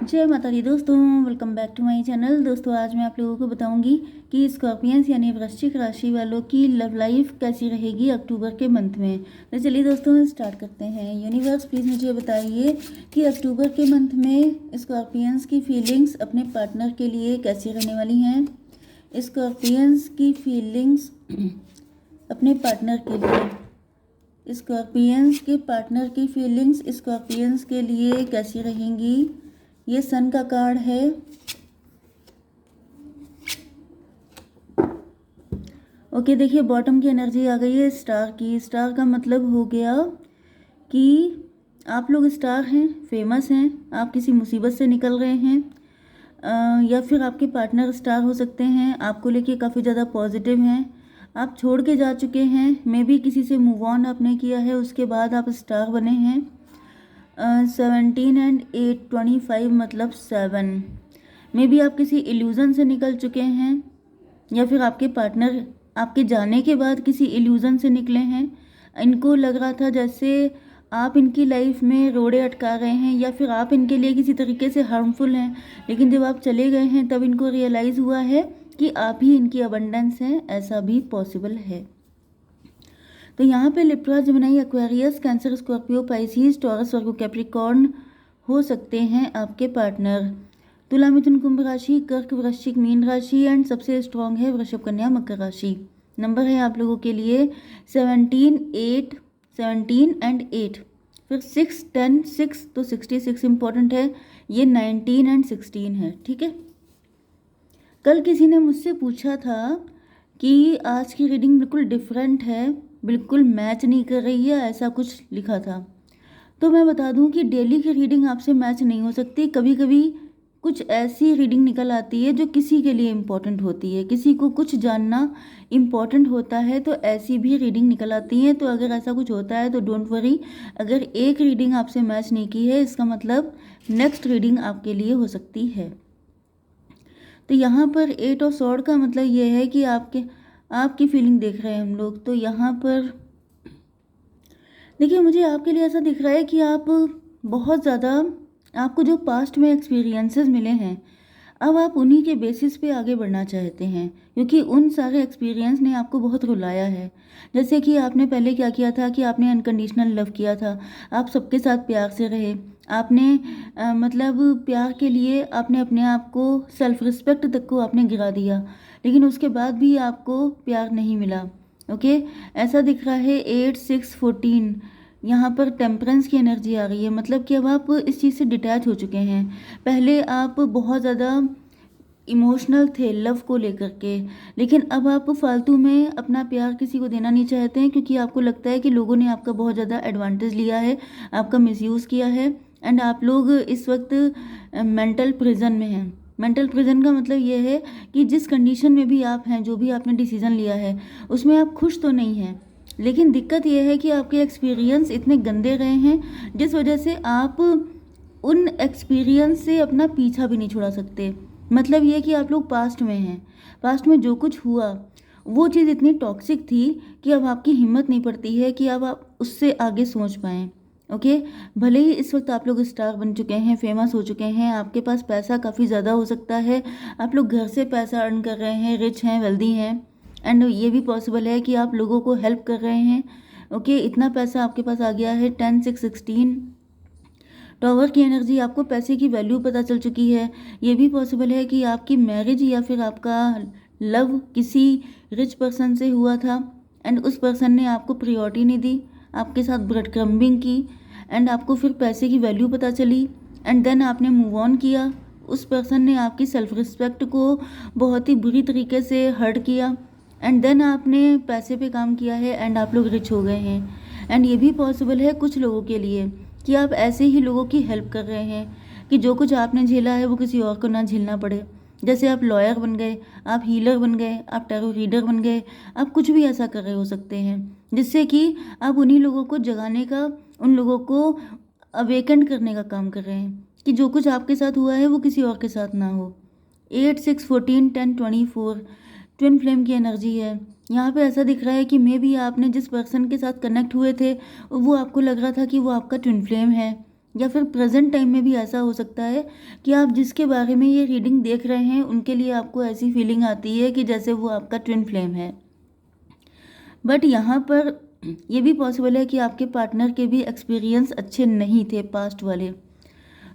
जय माता दी दोस्तों, welcome back to my channel. दोस्तों आज मैं आप लोगों को बताऊंगी कि स्कॉर्पियंस यानी वृश्चिक राशि वालों की लव लाइफ कैसी रहेगी अक्टूबर के मंथ में। तो चलिए दोस्तों स्टार्ट करते हैं। यूनिवर्स प्लीज़ मुझे बताइए कि अक्टूबर के मंथ में स्कॉर्पियंस की फीलिंग्स अपने पार्टनर के लिए कैसी रहने वाली हैं। स्कॉर्पियंस की फीलिंग्स अपने पार्टनर के लिए, स्कॉर्पियंस के पार्टनर की फीलिंग्स स्कॉर्पियंस के लिए कैसी रहेंगी। ये सन का कार्ड है। ओके, देखिए बॉटम की एनर्जी आ गई है स्टार की। स्टार का मतलब हो गया कि आप लोग स्टार हैं, फेमस हैं, आप किसी मुसीबत से निकल रहे हैं, या फिर आपके पार्टनर स्टार हो सकते हैं, आपको लेके काफ़ी ज़्यादा पॉजिटिव हैं, आप छोड़ के जा चुके हैं, मे बी किसी से मूव ऑन आपने किया है, उसके बाद आप स्टार बने हैं। 17 एंड 8 25 मतलब 7। मे बी आप किसी इल्यूज़न से निकल चुके हैं या फिर आपके पार्टनर आपके जाने के बाद किसी इल्यूज़न से निकले हैं। इनको लग रहा था जैसे आप इनकी लाइफ में रोड़े अटका गए हैं या फिर आप इनके लिए किसी तरीके से हार्मफुल हैं, लेकिन जब आप चले गए हैं तब इनको रियलाइज़ हुआ है कि आप ही इनकी अबंडेंस हैं। ऐसा भी पॉसिबल है। तो यहाँ पे Libra, Gemini, Aquarius, Cancer, Scorpio, Pisces, Taurus, Virgo, Capricorn हो सकते हैं आपके पार्टनर। तुला, मिथुन, कुंभ राशि, कर्क, वृश्चिक, मीन राशि एंड सबसे स्ट्रॉन्ग है वृषभ, कन्या, मकर राशि। नंबर है आप लोगों के लिए 17 एंड 8, फिर 6 10 6, तो 66 इंपॉर्टेंट है। ये 19 एंड 16 है। ठीक है। कल किसी ने मुझसे पूछा था कि आज की रीडिंग बिल्कुल डिफरेंट है, बिल्कुल मैच नहीं कर रही है, ऐसा कुछ लिखा था। तो मैं बता दूं कि डेली की रीडिंग आपसे मैच नहीं हो सकती। कभी कभी कुछ ऐसी रीडिंग निकल आती है जो किसी के लिए इम्पोर्टेंट होती है, किसी को कुछ जानना इम्पोर्टेंट होता है, तो ऐसी भी रीडिंग निकल आती है। तो अगर ऐसा कुछ होता है तो डोंट वरी। अगर एक रीडिंग आपसे मैच नहीं की है, इसका मतलब नेक्स्ट रीडिंग आपके लिए हो सकती है। तो यहाँ पर 8 ऑफ स्वॉर्ड का मतलब ये है कि आपकी फीलिंग देख रहे हैं हम लोग। तो यहाँ पर देखिए, मुझे आपके लिए ऐसा दिख रहा है कि आप बहुत ज़्यादा, आपको जो पास्ट में एक्सपीरियंसेस मिले हैं, अब आप उन्हीं के बेसिस पे आगे बढ़ना चाहते हैं, क्योंकि उन सारे एक्सपीरियंस ने आपको बहुत रुलाया है। जैसे कि आपने पहले क्या किया था कि आपने अनकंडीशनल लव किया था, आप सबके साथ प्यार से रहे, आपने मतलब प्यार के लिए आपने अपने आप को, सेल्फ रिस्पेक्ट तक को आपने गिरा दिया, लेकिन उसके बाद भी आपको प्यार नहीं मिला। ओके, ऐसा दिख रहा है 8 6 14। यहाँ पर टेम्परेंस की एनर्जी आ रही है, मतलब कि अब आप इस चीज़ से डिटैच हो चुके हैं। पहले आप बहुत ज़्यादा इमोशनल थे लव को लेकर के, लेकिन अब आप फालतू में अपना प्यार किसी को देना नहीं चाहते हैं, क्योंकि आपको लगता है कि लोगों ने आपका बहुत ज़्यादा एडवांटेज लिया है, आपका मिसयूज़ किया है, एंड आप लोग इस वक्त मेंटल प्रिजन में हैं। मेंटल प्रिजन का मतलब ये है कि जिस कंडीशन में भी आप हैं, जो भी आपने डिसीज़न लिया है, उसमें आप खुश तो नहीं हैं, लेकिन दिक्कत यह है कि आपके एक्सपीरियंस इतने गंदे रहे हैं जिस वजह से आप उन एक्सपीरियंस से अपना पीछा भी नहीं छुड़ा सकते। मतलब ये कि आप लोग पास्ट में हैं, पास्ट में जो कुछ हुआ वो चीज़ इतनी टॉक्सिक थी कि अब आपकी हिम्मत नहीं पड़ती है कि अब आप उससे आगे सोच पाएँ। ओके, भले ही इस वक्त आप लोग स्टार बन चुके हैं, फेमस हो चुके हैं, आपके पास पैसा काफ़ी ज़्यादा हो सकता है, आप लोग घर से पैसा अर्न कर रहे हैं, रिच हैं, वेल्दी हैं, एंड ये भी पॉसिबल है कि आप लोगों को हेल्प कर रहे हैं। ओके, इतना पैसा आपके पास आ गया है। 10 6 16 टॉवर की एनर्जी, आपको पैसे की वैल्यू पता चल चुकी है। ये भी पॉसिबल है कि आपकी मैरिज या फिर आपका लव किसी रिच पर्सन से हुआ था, एंड उस पर्सन ने आपको प्रायोरिटी नहीं दी, आपके साथ ब्रेड क्रम्बिंग की, एंड आपको फिर पैसे की वैल्यू पता चली, एंड देन आपने मूव ऑन किया। उस पर्सन ने आपकी सेल्फ रिस्पेक्ट को बहुत ही बुरी तरीके से हर्ट किया, एंड देन आपने पैसे पे काम किया है, एंड आप लोग रिच हो गए हैं। एंड ये भी पॉसिबल है कुछ लोगों के लिए कि आप ऐसे ही लोगों की हेल्प कर रहे हैं कि जो कुछ आपने झेला है वो किसी और को ना झेलना पड़े। जैसे आप लॉयर बन गए, आप हीलर बन गए, आप टैरो रीडर बन गए, आप कुछ भी ऐसा कर रहे हो सकते हैं, जिससे कि आप उन्हीं लोगों को जगाने का, उन लोगों को अवेकन करने का काम कर रहे हैं कि जो कुछ आपके साथ हुआ है वो किसी और के साथ ना हो। 8 6 14 10 24 ट्विन फ्लेम की एनर्जी है। यहाँ पे ऐसा दिख रहा है कि मे भी आपने जिस पर्सन के साथ कनेक्ट हुए थे वो आपको लग रहा था कि वो आपका ट्विन फ्लेम है, या फिर प्रेजेंट टाइम में भी ऐसा हो सकता है कि आप जिसके बारे में ये रीडिंग देख रहे हैं उनके लिए आपको ऐसी फीलिंग आती है कि जैसे वो आपका ट्विन फ्लेम है। बट यहाँ पर ये भी पॉसिबल है कि आपके पार्टनर के भी एक्सपीरियंस अच्छे नहीं थे पास्ट वाले,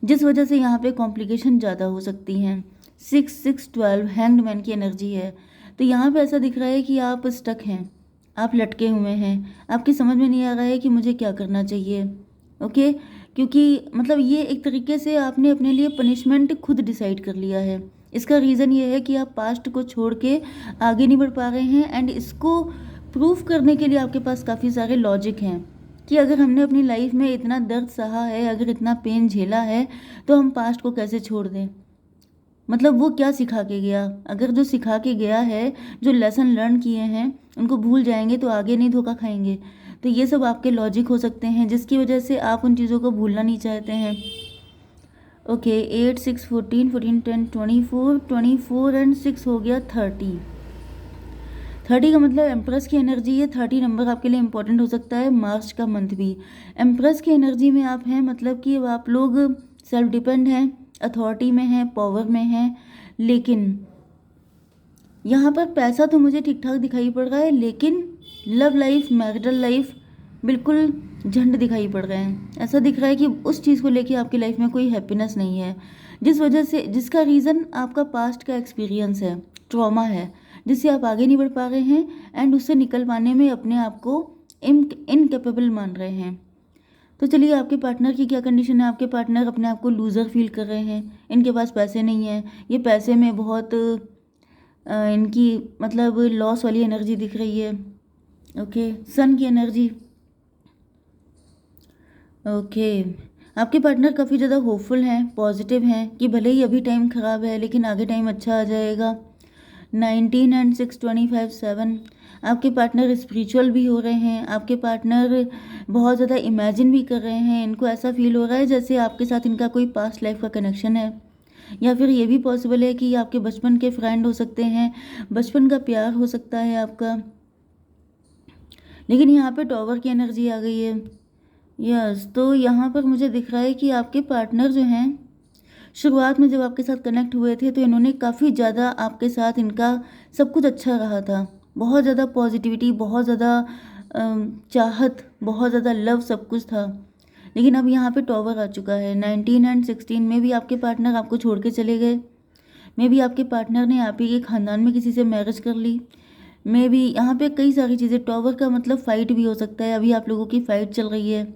जिस वजह से यहाँ पे कॉम्प्लिकेशन ज़्यादा हो सकती हैं। 6 6 12 हैंग्ड मैन की एनर्जी है। तो यहाँ पे ऐसा दिख रहा है कि आप स्टक हैं, आप लटके हुए हैं, आपकी समझ में नहीं आ रहा है कि मुझे क्या करना चाहिए। ओके, क्योंकि मतलब ये एक तरीके से आपने अपने लिए पनिशमेंट खुद डिसाइड कर लिया है। इसका रीज़न ये है कि आप पास्ट को छोड़ के आगे नहीं बढ़ पा रहे हैं, एंड इसको प्रूफ करने के लिए आपके पास काफ़ी सारे लॉजिक हैं कि अगर हमने अपनी लाइफ में इतना दर्द सहा है, अगर इतना पेन झेला है, तो हम पास्ट को कैसे छोड़ दें। मतलब वो क्या सिखा के गया, अगर जो सिखा के गया है, जो लेसन लर्न किए हैं उनको भूल जाएंगे तो आगे नहीं धोखा खाएंगे। तो ये सब आपके लॉजिक हो सकते हैं जिसकी वजह से आप उन चीज़ों को भूलना नहीं चाहते हैं। ओके, 8 6 14 14 10 24 24 एंड 6 हो गया 30। 30 का मतलब एम्प्रेस की एनर्जी है। 30 नंबर आपके लिए इंपॉर्टेंट हो सकता है। मार्च का मंथ भी एम्प्रेस की एनर्जी में आप हैं, मतलब कि आप लोग सेल्फ डिपेंड हैं, अथॉरिटी में हैं, पावर में हैं। लेकिन यहाँ पर पैसा तो मुझे ठीक ठाक दिखाई पड़ रहा है, लेकिन लव लाइफ, मैरिटल लाइफ बिल्कुल झंड दिखाई पड़ रहे हैं। ऐसा दिख रहा है कि उस चीज़ को लेके आपकी लाइफ में कोई हैप्पीनेस नहीं है, जिस वजह से, जिसका रीज़न आपका पास्ट का एक्सपीरियंस है, ट्रॉमा है, जिससे आप आगे नहीं बढ़ पा रहे हैं एंड उससे निकल पाने में अपने आप को इनकेपेबल मान रहे हैं। तो चलिए, आपके पार्टनर की क्या कंडीशन है। आपके पार्टनर अपने आप को लूज़र फील कर रहे हैं, इनके पास पैसे नहीं हैं, ये पैसे में बहुत इनकी मतलब लॉस वाली एनर्जी दिख रही है। ओके, सन की एनर्जी। ओके, आपके पार्टनर काफ़ी ज़्यादा होपफुल हैं, पॉजिटिव हैं कि भले ही अभी टाइम ख़राब है लेकिन आगे टाइम अच्छा आ जाएगा। 19 एंड 6 25 7। आपके पार्टनर स्पिरिचुअल भी हो रहे हैं, आपके पार्टनर बहुत ज़्यादा इमेजिन भी कर रहे हैं। इनको ऐसा फील हो रहा है जैसे आपके साथ इनका कोई पास्ट लाइफ का कनेक्शन है, या फिर ये भी पॉसिबल है कि ये आपके बचपन के फ्रेंड हो सकते हैं, बचपन का प्यार हो सकता है आपका। लेकिन यहाँ पे टॉवर की एनर्जी आ गई है। यस, तो यहाँ पर मुझे दिख रहा है कि आपके पार्टनर जो हैं, शुरुआत में जब आपके साथ कनेक्ट हुए थे तो इन्होंने काफ़ी ज़्यादा आपके साथ, इनका सब कुछ अच्छा रहा था, बहुत ज़्यादा पॉजिटिविटी, बहुत ज़्यादा चाहत, बहुत ज़्यादा लव, सब कुछ था। लेकिन अब यहाँ पे टॉवर आ चुका है। 19 एंड 16 में भी आपके पार्टनर आपको छोड़ के चले गए। मे भी आपके पार्टनर ने आप ही के ख़ानदान में किसी से मैरिज कर ली। मे भी यहाँ पे कई सारी चीज़ें। टॉवर का मतलब फ़ाइट भी हो सकता है, अभी आप लोगों की फ़ाइट चल रही है।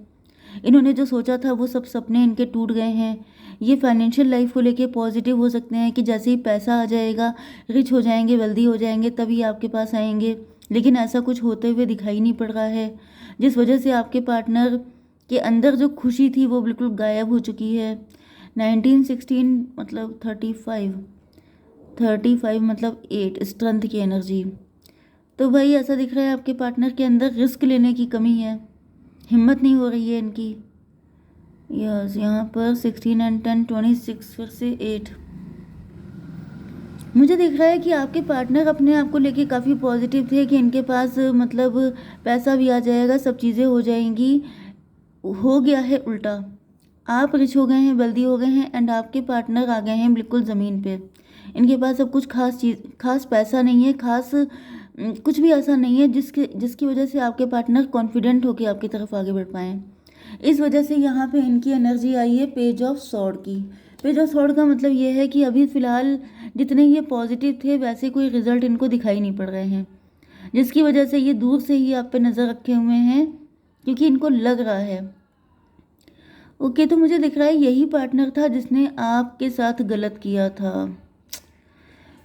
इन्होंने जो सोचा था वो सब सपने इनके टूट गए हैं। ये फाइनेंशियल लाइफ को लेके पॉजिटिव हो सकते हैं कि जैसे ही पैसा आ जाएगा, रिच हो जाएंगे, वेल्दी हो जाएंगे, तभी आपके पास आएंगे। लेकिन ऐसा कुछ होते हुए दिखाई नहीं पड़ रहा है, जिस वजह से आपके पार्टनर के अंदर जो खुशी थी वो बिल्कुल गायब हो चुकी है। 19 16 मतलब 35 मतलब 8, स्ट्रेंथ की एनर्जी। तो भाई ऐसा दिख रहा है आपके पार्टनर के अंदर रिस्क लेने की कमी है, हिम्मत नहीं हो रही है इनकी। यस, यहाँ पर 16 एंड 10 26 फिर से 8। मुझे दिख रहा है कि आपके पार्टनर अपने आप को लेके काफ़ी पॉजिटिव थे कि इनके पास मतलब पैसा भी आ जाएगा, सब चीज़ें हो जाएंगी। हो गया है उल्टा, आप रिच हो गए हैं, वेल्दी हो गए हैं, एंड आपके पार्टनर आ गए हैं बिल्कुल ज़मीन पे। इनके पास सब कुछ खास चीज़, खास पैसा नहीं है, खास कुछ भी ऐसा नहीं है जिसकी वजह से आपके पार्टनर कॉन्फिडेंट होकर आपकी तरफ आगे बढ़ पाएँ। इस वजह से यहाँ पे इनकी एनर्जी आई है पेज ऑफ सॉर्ड की। पेज ऑफ सॉर्ड का मतलब ये है कि अभी फ़िलहाल जितने ये पॉजिटिव थे वैसे कोई रिजल्ट इनको दिखाई नहीं पड़ रहे हैं, जिसकी वजह से ये दूर से ही आप पे नज़र रखे हुए हैं क्योंकि इनको लग रहा है। ओके, तो मुझे दिख रहा है यही पार्टनर था जिसने आपके साथ गलत किया था।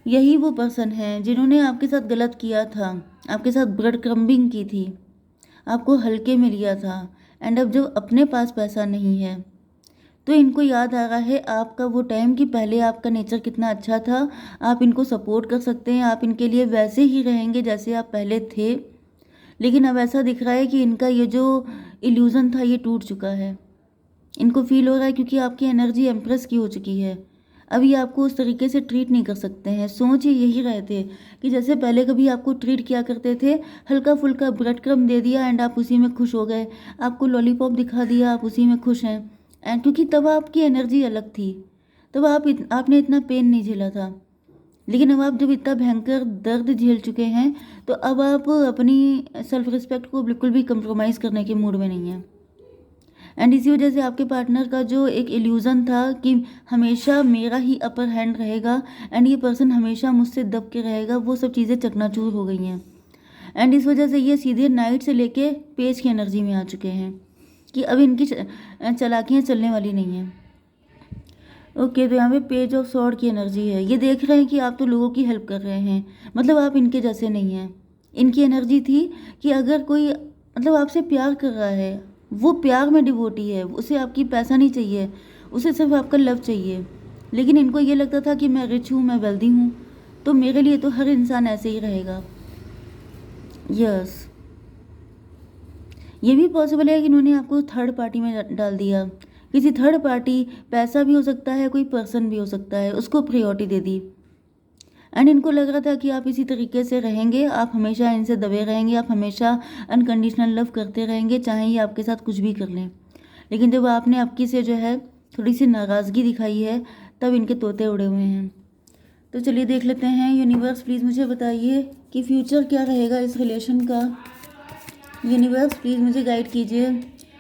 यही वो पर्सन है जिन्होंने आपके साथ गलत किया था, आपके साथ ब्रेड क्रम्बिंग की थी, आपको हल्के में लिया था। एंड अब जब अपने पास पैसा नहीं है तो इनको याद आ रहा है आपका वो टाइम कि पहले आपका नेचर कितना अच्छा था, आप इनको सपोर्ट कर सकते हैं, आप इनके लिए वैसे ही रहेंगे जैसे आप पहले थे। लेकिन अब ऐसा दिख रहा है कि इनका ये जो इल्यूज़न था ये टूट चुका है। इनको फील हो रहा है क्योंकि आपकी एनर्जी एम्प्रेस की हो चुकी है। अब ये आपको उस तरीके से ट्रीट नहीं कर सकते हैं। सोच ये यही रहे थे कि जैसे पहले कभी आपको ट्रीट किया करते थे, हल्का फुल्का ब्रेड क्रम्ब दे दिया एंड आप उसी में खुश हो गए, आपको लॉलीपॉप दिखा दिया, आप उसी में खुश हैं। एंड क्योंकि तब आपकी एनर्जी अलग थी, तब आपने इतना पेन नहीं झेला था। लेकिन अब आप जब इतना भयंकर दर्द झेल चुके हैं, तो अब आप अपनी सेल्फ रिस्पेक्ट को बिल्कुल भी कंप्रोमाइज़ करने के मूड में नहीं हैं। एंड इसी वजह से आपके पार्टनर का जो एक इल्यूज़न था कि हमेशा मेरा ही अपर हैंड रहेगा एंड ये पर्सन हमेशा मुझसे दब के रहेगा, वो सब चीज़ें चकनाचूर हो गई हैं। एंड इस वजह से ये सीधे नाइट से लेके पेज की एनर्जी में आ चुके हैं कि अब इनकी चालाकियाँ चलने वाली नहीं हैं। ओके, तो यहाँ पे पेज ऑफ सॉर्ड की एनर्जी है। ये देख रहे हैं कि आप तो लोगों की हेल्प कर रहे हैं, मतलब आप इनके जैसे नहीं हैं। इनकी एनर्जी थी कि अगर कोई मतलब आपसे प्यार कर रहा है, वो प्यार में डिवोटी है, उसे आपकी पैसा नहीं चाहिए, उसे सिर्फ आपका लव चाहिए। लेकिन इनको ये लगता था कि मैं रिच हूँ, मैं वेल्दी हूँ, तो मेरे लिए तो हर इंसान ऐसे ही रहेगा। यस, ये भी पॉसिबल है कि इन्होंने आपको थर्ड पार्टी में डाल दिया। किसी थर्ड पार्टी, पैसा भी हो सकता है, कोई पर्सन भी हो सकता है, उसको प्रायोरिटी दे दी। एंड इनको लग रहा था कि आप इसी तरीके से रहेंगे, आप हमेशा इनसे दबे रहेंगे, आप हमेशा अनकंडीशनल लव करते रहेंगे, चाहे ये आपके साथ कुछ भी कर लें। लेकिन जब आपने आपकी से जो है थोड़ी सी नाराज़गी दिखाई है, तब इनके तोते उड़े हुए हैं। तो चलिए देख लेते हैं। यूनिवर्स प्लीज़ मुझे बताइए कि फ्यूचर क्या रहेगा इस रिलेशन का। यूनिवर्स प्लीज़ मुझे गाइड कीजिए।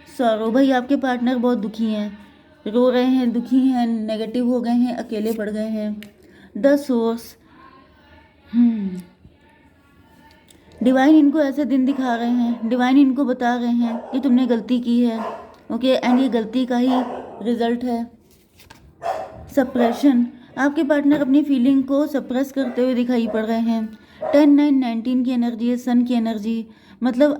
सौरव भाई, आपके पार्टनर बहुत दुखी हैं, रो रहे हैं, दुखी हैं, नेगेटिव हो गए हैं, अकेले पड़ गए हैं। द सोर्स, डिवाइन इनको ऐसे दिन दिखा रहे हैं, डिवाइन इनको बता रहे हैं कि तुमने गलती की है। ओके, एंड ये गलती का ही रिजल्ट है सप्रेशन। आपके पार्टनर अपनी फीलिंग को सप्रेस करते हुए दिखाई पड़ रहे हैं। 10 9 19 की एनर्जी है, सन की एनर्जी, मतलब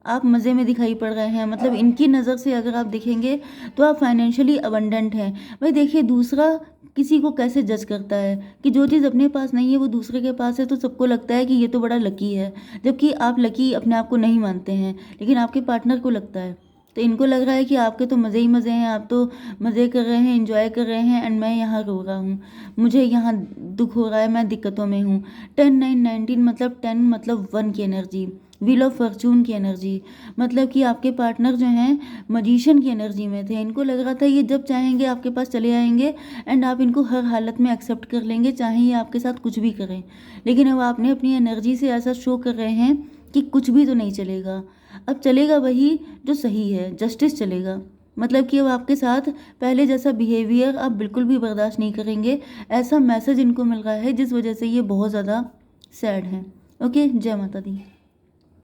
आप मज़े में दिखाई पड़ रहे हैं। मतलब इनकी नज़र से अगर आप देखेंगे तो आप फाइनेंशियली अबंडेंट हैं। भाई देखिए, दूसरा किसी को कैसे जज करता है कि जो चीज़ अपने पास नहीं है वो दूसरे के पास है, तो सबको लगता है कि ये तो बड़ा लकी है, जबकि आप लकी अपने आप को नहीं मानते हैं, लेकिन आपके पार्टनर को लगता है। तो इनको लग रहा है कि आपके तो मज़े ही मज़े हैं, आप तो मज़े कर रहे हैं, एंजॉय कर रहे हैं, एंड मैं यहाँ रो रहा हूँ, मुझे यहाँ दुख हो रहा है, मैं दिक्कतों में हूँ। 10 9 19 मतलब 10 मतलब 1 की एनर्जी, व्हील ऑफ फॉर्चून की एनर्जी, मतलब कि आपके पार्टनर जो हैं मजिशियन की एनर्जी में थे। इनको लग रहा था ये जब चाहेंगे आपके पास चले आएंगे एंड आप इनको हर हालत में एक्सेप्ट कर लेंगे, चाहे ये आपके साथ कुछ भी करें। लेकिन अब आपने अपनी एनर्जी से ऐसा शो कर रहे हैं कि कुछ भी तो नहीं चलेगा, अब चलेगा वही जो सही है, जस्टिस चलेगा। मतलब कि अब आपके साथ पहले जैसा बिहेवियर आप बिल्कुल भी बर्दाश्त नहीं करेंगे, ऐसा मैसेज इनको मिल रहा है, जिस वजह से ये बहुत ज़्यादा सैड हैं। ओके, जय माता दी।